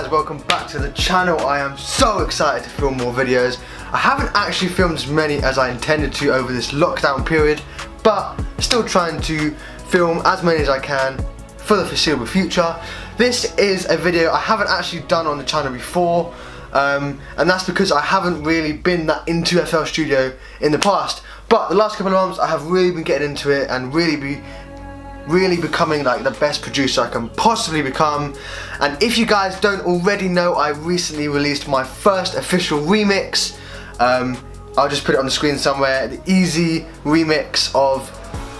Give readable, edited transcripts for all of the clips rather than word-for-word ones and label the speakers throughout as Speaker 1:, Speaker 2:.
Speaker 1: guys, welcome back to the channel. I am so excited to film more videos. I haven't actually filmed as many as I intended to over this lockdown period, but still trying to film as many as I can for the foreseeable future. This is a video I haven't actually done on the channel before, and that's because I haven't really been that into FL Studio in the past. But the last couple of months I have really been getting into it and really becoming like the best producer I can possibly become. And if you guys don't already know, I recently released my first official remix. I'll just put it on the screen somewhere. The easy remix of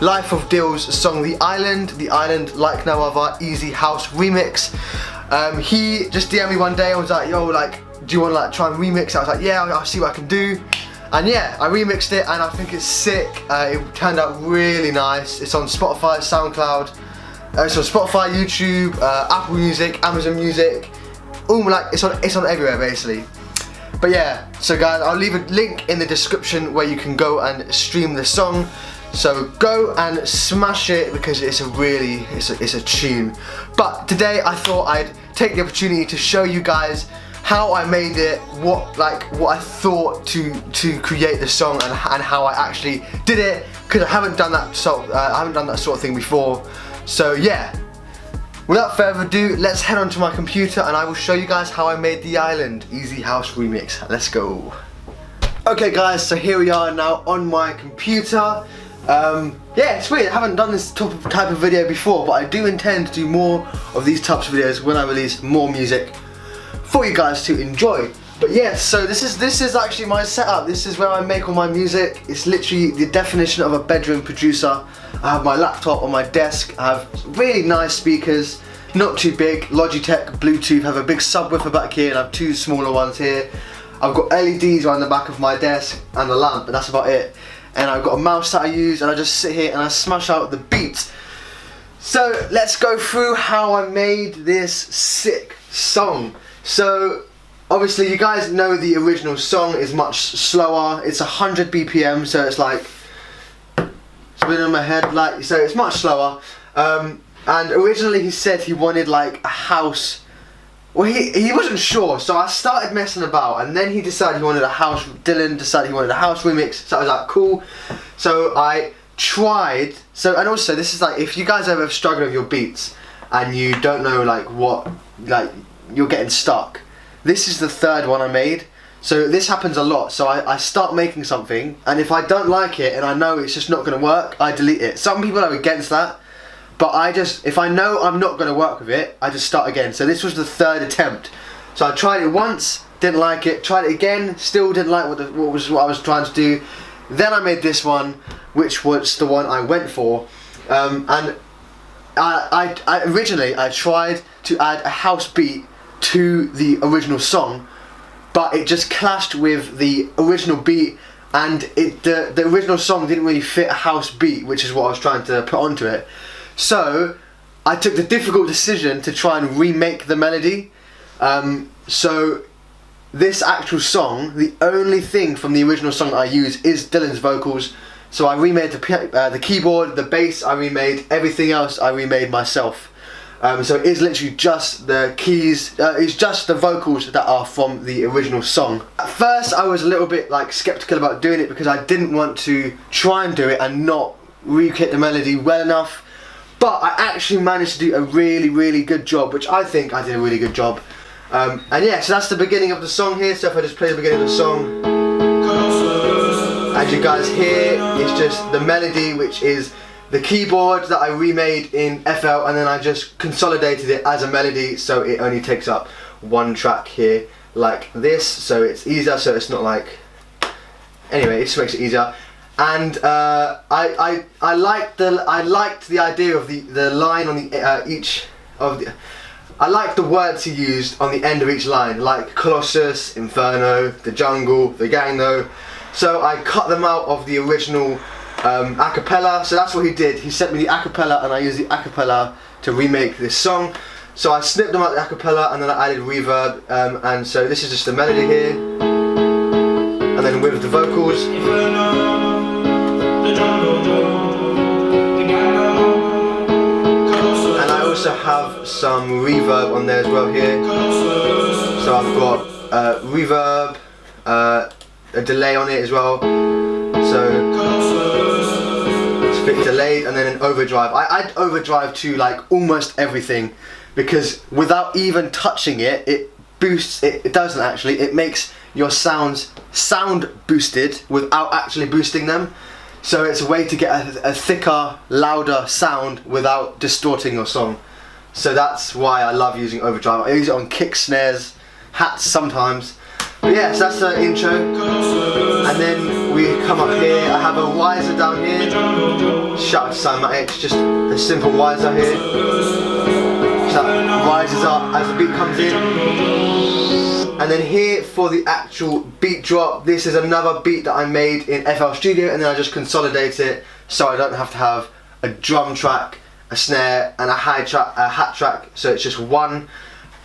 Speaker 1: Life of Dill's song The Island like no other, easy house remix. He just DM'd me one day and was like, yo, like, do you want to like try and remix it? I was like, yeah, I'll see what I can do. And yeah, I remixed it and I think it's sick. It turned out really nice. It's on Spotify, SoundCloud, it's on Spotify, YouTube, Apple Music, Amazon Music. It's on everywhere basically. But yeah, so guys, I'll leave a link in the description where you can go and stream the song. So go and smash it because it's a tune. But today I thought I'd take the opportunity to show you guys how I made it, what I thought to create the song, and how I actually did it, because I haven't done that sort of thing before. So yeah, without further ado, let's head onto my computer and I will show you guys how I made The Island Easy House Remix. Let's go. Okay guys, so here we are now on my computer. Yeah, it's weird, I haven't done this type of video before, but I do intend to do more of these types of videos when I release more music for you guys to enjoy. But yes, so this is actually my setup. This is where I make all my music. It's literally the definition of a bedroom producer. I have my laptop on my desk. I have really nice speakers, not too big, Logitech, Bluetooth. I have a big subwoofer back here and I have two smaller ones here. I've got LEDs around the back of my desk and a lamp, but that's about it. And I've got a mouse that I use, and I just sit here and I smash out the beats. So let's go through how I made this sick song. So obviously you guys know the original song is much slower. It's 100 BPM, so it's like spinning in my head, like, so it's much slower. And originally he said he wanted like a house. Well, he wasn't sure, so I started messing about, and then he decided he wanted a house. Dylan decided he wanted a house remix, so I was like, cool. So I tried. So, and also this is like, if you guys ever struggle with your beats and you don't know like what, like, you're getting stuck, this is the third one I made. So this happens a lot. So I start making something, and if I don't like it and I know it's just not going to work, I delete it. Some people are against that, but if I know I'm not going to work with it, I just start again. So this was the third attempt. So I tried it once, didn't like it, tried it again, still didn't like what I was trying to do. Then I made this one, which was the one I went for. And originally I tried to add a house beat to the original song, but it just clashed with the original beat, and the original song didn't really fit a house beat, which is what I was trying to put onto it. So I took the difficult decision to try and remake the melody. So this actual song, the only thing from the original song that I use is Dylan's vocals. So I remade the keyboard, the bass I remade, everything else I remade myself. So it is literally just the keys, it's just the vocals that are from the original song. At first I was a little bit like skeptical about doing it because I didn't want to try and do it and not re-kit the melody well enough. But I actually managed to do a really good job, which I think I did a really good job. And yeah, so that's the beginning of the song here. So if I just play the beginning of the song, as you guys hear, it's just the melody, which is the keyboard that I remade in FL, and then I just consolidated it as a melody, so it only takes up one track here like this, so it's easier, so it's not like, anyway, it just makes it easier. And I liked the idea of the line on the I liked the words he used on the end of each line, like Colossus, Inferno, the jungle, the gang though. So I cut them out of the original acapella. So that's what he did. He sent me the acapella, and I used the acapella to remake this song. So I snipped them out the acapella, and then I added reverb. And so this is just the melody here, and then with the vocals. And I also have some reverb on there as well here. So I've got reverb, a delay on it as well. So it's a bit delayed, and then an overdrive. I add overdrive to like almost everything because without even touching it, it boosts. It doesn't actually. It makes your sounds sound boosted without actually boosting them. So it's a way to get a thicker, louder sound without distorting your song. So that's why I love using overdrive. I use it on kicks, snares, hats sometimes. But yeah, so that's the intro. And then we come up here. I have a riser down here. Shout out to Cymatics, just a simple riser here. So that rises up as the beat comes in. And then here for the actual beat drop, this is another beat that I made in FL Studio, and then I just consolidate it so I don't have to have a drum track, a snare, and a hat track. So it's just one.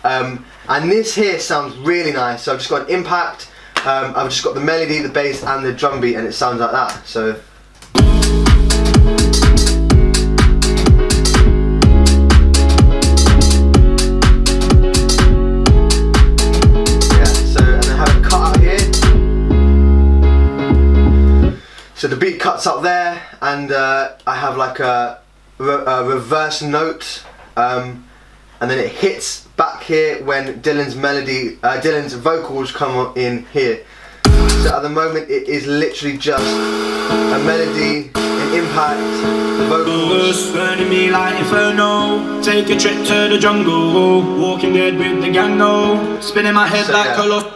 Speaker 1: And this here sounds really nice. So I've just got an impact, I've just got the melody, the bass, and the drum beat, and it sounds like that. So. So the beat cuts up there, and I have like a reverse note, and then it hits back here when Dylan's vocals come in here. So at the moment it is literally just a melody, an impact, vocals.
Speaker 2: Burning me like inferno. Take a trip to the jungle. Walking Dead with the gang, no. Spinning my head like Colossus.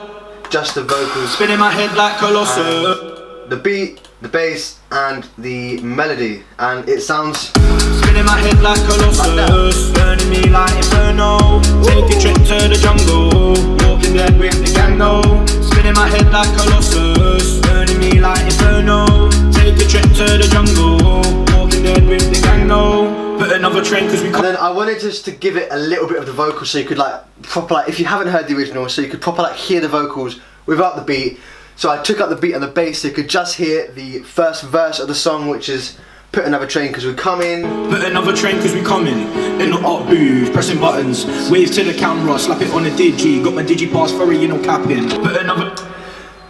Speaker 1: Just the vocals.
Speaker 2: Spinning my head like Colossus.
Speaker 1: The beat, the bass, and the melody, and it sounds
Speaker 2: spinning my head like Colossus, burning me like inferno. Take a trip to the jungle, walking dead with the gang, no. Spinning my head like Colossus, burning me like inferno. Take a trip to the jungle, walking dead with the gang, no. Put another train cause we can't.
Speaker 1: And then I wanted just to give it a little bit of the vocals so you could like proper, like if you haven't heard the original, so you could proper like hear the vocals without the beat. So I took up the beat and the bass so you could just hear the first verse of the song, which is put another train cause we come in.
Speaker 2: Put another train cause we come in the up booth, pressing buttons. Wave to the camera, slap it on a digi. Got my digi pass furry, you know, capping. Put another.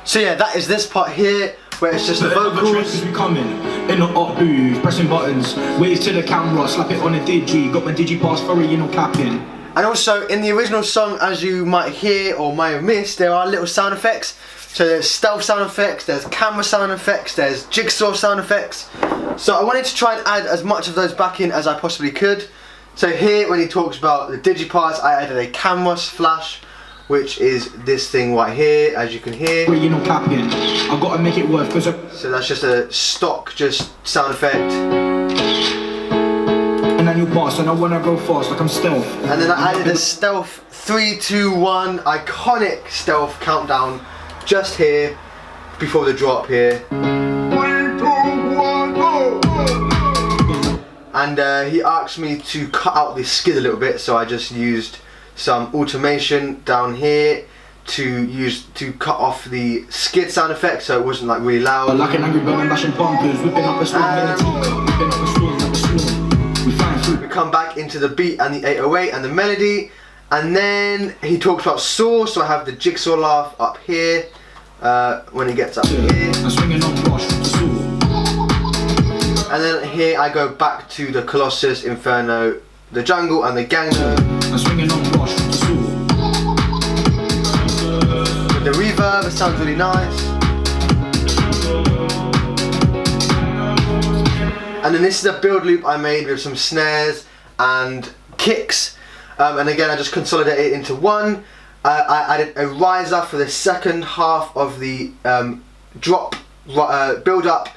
Speaker 1: So yeah, that is this part here where it's just the vocals.
Speaker 2: We come in the up booth, pressing buttons. Wave to the camera, slap it on a digi. Got my digi pass furry, you know, capping.
Speaker 1: And also in the original song, as you might hear or might have missed, there are little sound effects. So there's stealth sound effects, there's camera sound effects, there's jigsaw sound effects. So I wanted to try and add as much of those back in as I possibly could. So here when he talks about the digiparts, I added a camera flash, which is this thing right here, as you can hear.
Speaker 2: You know, capping. I've got to make it work.
Speaker 1: So that's just a stock sound effect.
Speaker 2: And then you pass, and I wanna go fast like I'm stealth.
Speaker 1: And then I added a stealth 3, 2, 1 iconic stealth countdown. Just here, before the drop here. 3, 2, 1, go! And he asked me to cut out the skid a little bit, so I just used some automation down here to cut off the skid sound effect, so it wasn't like really loud.
Speaker 2: Like an angry bird, bashing bumpers, whipping up a storm,
Speaker 1: we come back into the beat and the 808 and the melody. And then he talks about saw, so I have the jigsaw laugh up here when he gets up here. And then here I go back to the Colossus, Inferno, the jungle, and the gang. With the reverb, it sounds really nice. And then this is a build loop I made with some snares and kicks. And again, I just consolidate it into one. I added a riser for the second half of the drop build up,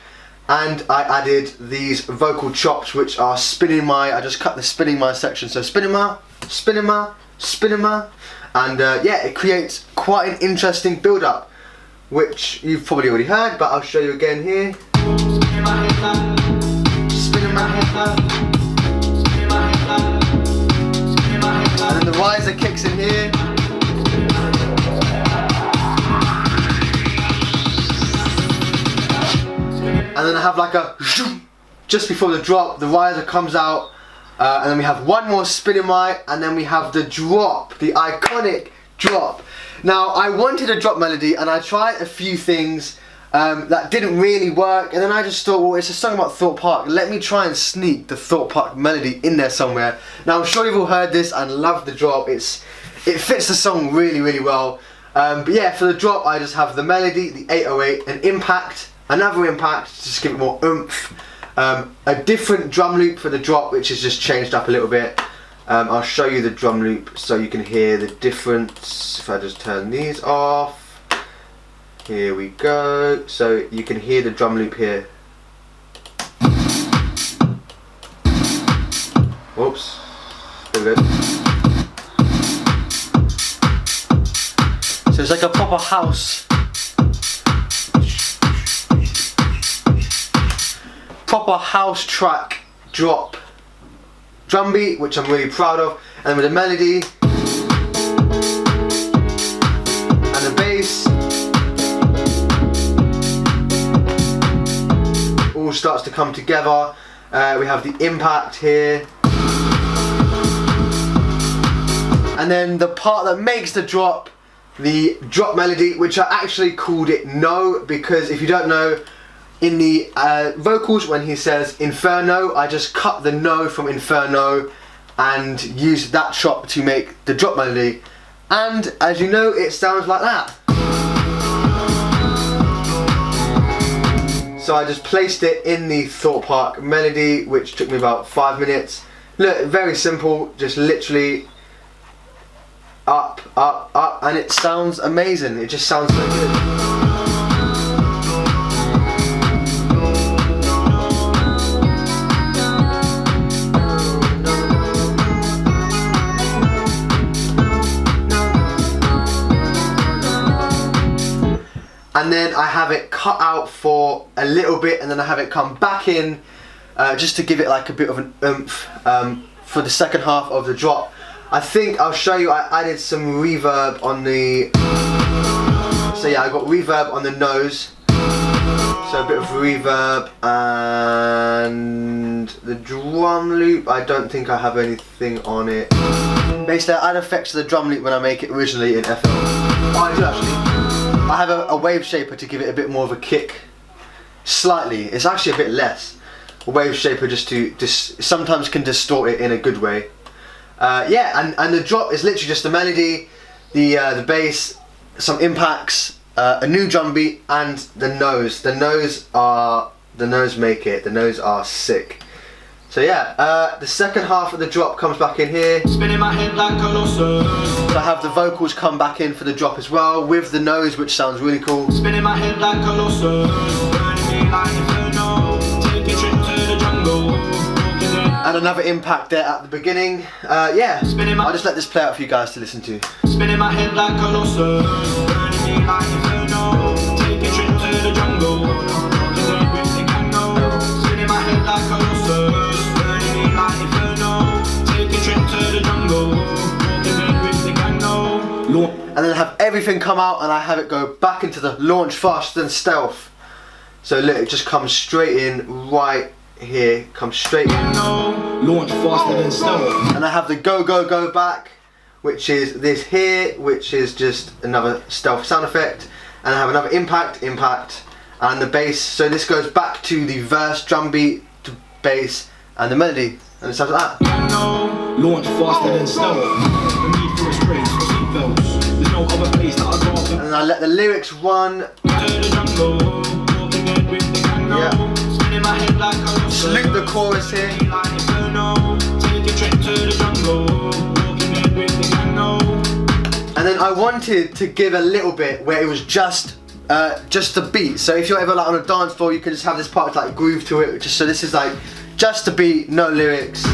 Speaker 1: and I added these vocal chops, which are spinning my. I just cut the spinning my section, so spinning my, spinning my, spinning my, and yeah, it creates quite an interesting build up, which you've probably already heard, but I'll show you again here. Spinning my head back, spinning my head back. And then the riser kicks in here. And then I have like a, just before the drop, the riser comes out, and then we have one more spinning mic, and then we have the drop, the iconic drop. Now I wanted a drop melody and I tried a few things that didn't really work, and then I just thought, well, it's a song about Thorpe Park, let me try and sneak the Thorpe Park melody in there somewhere. Now I'm sure you've all heard this and loved the drop. It fits the song really, really well. But yeah, for the drop I just have the melody, the 808, an impact, another impact, just give it more oomph, a different drum loop for the drop which is just changed up a little bit. I'll show you the drum loop so you can hear the difference. If I just turn these off, here we go, so you can hear the drum loop here. Whoops, there we go. So it's like a proper house. Proper house track drop. Drum beat, which I'm really proud of, and with the melody and the bass, all starts to come together. We have the impact here, and then the part that makes the drop melody, which I actually called it No, because if you don't know, in the vocals when he says Inferno, I just cut the No from Inferno and used that chop to make the drop melody, and as you know, it sounds like that. So I just placed it in the Thorpe Park melody, which took me about 5 minutes. Look, very simple, just literally up, up, up, and it sounds amazing. It just sounds so good. And then I have it cut out for a little bit, and then I have it come back in just to give it like a bit of an oomph for the second half of the drop. I think I'll show you, I added some reverb on the, so yeah, I got reverb on the nose, so a bit of reverb, and the drum loop, I don't think I have anything on it. Basically I add effects to the drum loop when I make it originally in FL. Oh, I do actually. I have a wave shaper to give it a bit more of a kick, slightly. It's actually a bit less. A wave shaper just to sometimes can distort it in a good way. Yeah, and the drop is literally just the melody, the bass, some impacts, a new drum beat, and the nose. The nose make it. The nose are sick. So yeah, the second half of the drop comes back in here. Spinning my head like Colossus. So I have the vocals come back in for the drop as well, with the nose, which sounds really cool. Spinning my head like Colossus. Burning me like Inferno. Take a trip to the jungle. And another impact there at the beginning. Yeah, I'll just let this play out for you guys to listen to. Spinning my head like Colossus. Burning me like Inferno. Take a trip to the jungle. Spinning my head like Colossus. And then I have everything come out, and I have it go back into the launch faster than stealth. So look, it just comes straight in right here, comes straight in. Launch faster than stealth. And I have the go go go back, which is this here, which is just another stealth sound effect. And I have another impact, and the bass. So this goes back to the verse, drum beat, to bass, and the melody. And it sounds like that. Launch faster than stealth. The need for restraints, seatbelts. There's no other place that I'd rather. And then I let the lyrics run. Yeah. Just loop the chorus here. And then I wanted to give a little bit where it was just the beat. So if you're ever like on a dance floor, you can just have this part like groove to it. Just so this is like just the beat, no lyrics.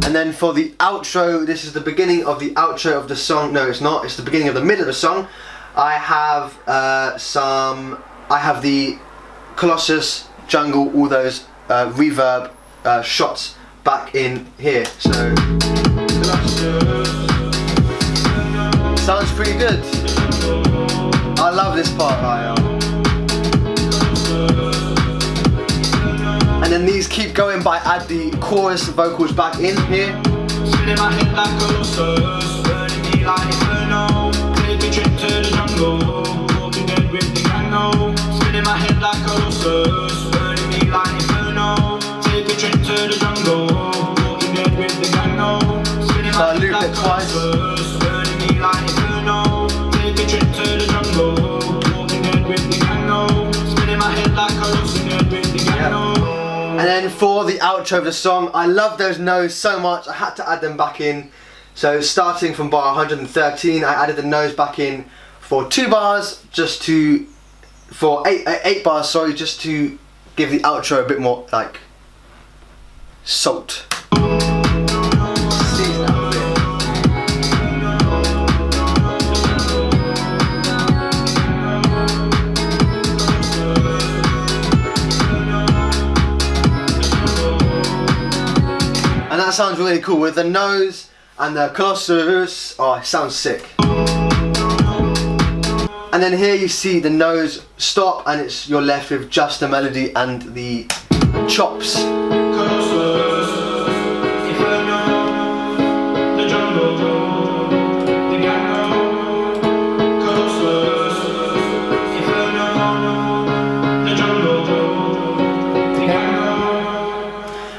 Speaker 1: And then for the outro, this is the beginning of the outro of the song. No, it's not. It's the beginning of the middle of the song. I have I have the Colossus, jungle, all those reverb shots back in here. So sounds pretty good. I love this part right now. then these keep going, but I add the chorus vocals back in here.
Speaker 2: Spinning my head like a losers, burning me like inferno. Take a trip to the jungle, walking dead with the gang, no. Spinning my head like a losers, burning me like inferno. Take a trip to the jungle, walking dead with the gang, no. Spinning my head like a losers, burning me like inferno. Take a trip to the jungle, walking dead with the gang, no. Spinning my head like a losers, with the gang, no.
Speaker 1: And then for the outro of the song, I love those no's so much, I had to add them back in. So starting from bar 113, I added the no's back in for 2 bars, just to, for 8 bars, sorry, just to give the outro a bit more, like, salt. And that sounds really cool with the nose and the Colossus. Oh, it sounds sick. And then here you see the nose stop, and you're left with just the melody and the chops.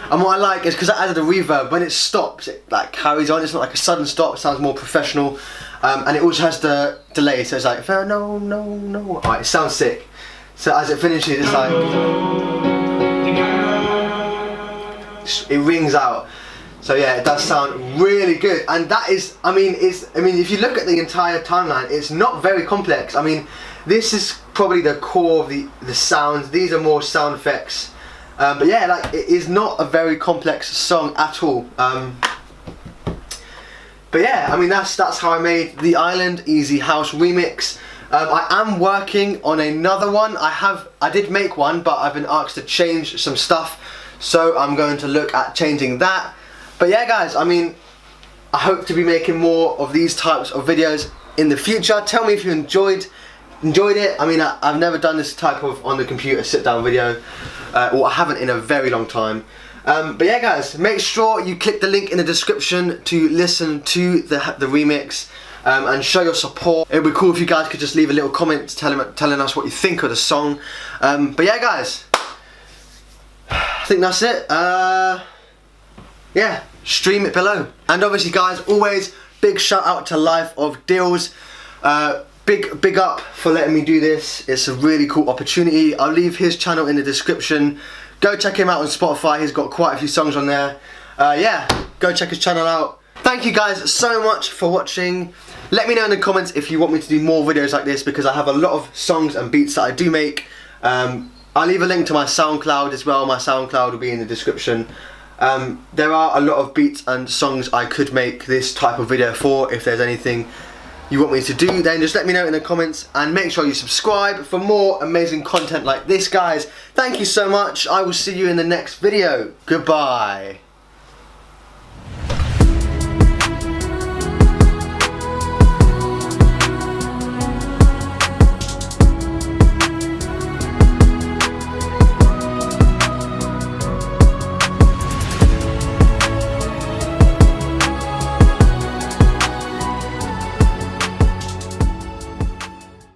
Speaker 1: And what I like is because I added a reverb, when it stops, it like carries on. It's not like a sudden stop. It sounds more professional, and it also has the delay, so it's like no, no, no. Alright, it sounds sick. So as it finishes, it's like it rings out. So yeah, it does sound really good, and that is, I mean, if you look at the entire timeline, it's not very complex. I mean, this is probably the core of the sounds. These are more sound effects. But yeah, like, it is not a very complex song at all. But yeah, I mean, that's how I made the Island Easy House remix. I am working on another one. I did make one, but I've been asked to change some stuff, so I'm going to look at changing that. But yeah, guys, I mean, I hope to be making more of these types of videos in the future. Tell me if you enjoyed it. I mean, I've never done this type of on the computer sit down video, or I haven't in a very long time. But yeah, guys, make sure you click the link in the description to listen to the remix, and show your support. It would be cool if you guys could just leave a little comment telling us what you think of the song. But yeah, guys, I think that's it. Yeah, stream it below. And obviously, guys, always big shout out to Life of Deals. Big up for letting me do this. It's a really cool opportunity. I'll leave his channel in the description. Go check him out on Spotify. He's got quite a few songs on there. Yeah, go check his channel out. Thank you guys so much for watching. Let me know in the comments if you want me to do more videos like this, because I have a lot of songs and beats that I do make. I'll leave a link to my SoundCloud as well. My SoundCloud will be in the description. There are a lot of beats and songs I could make this type of video for. If there's anything you want me to do, then just let me know in the comments, and make sure you subscribe for more amazing content like this, guys. Thank you so much. I will see you in the next video. Goodbye.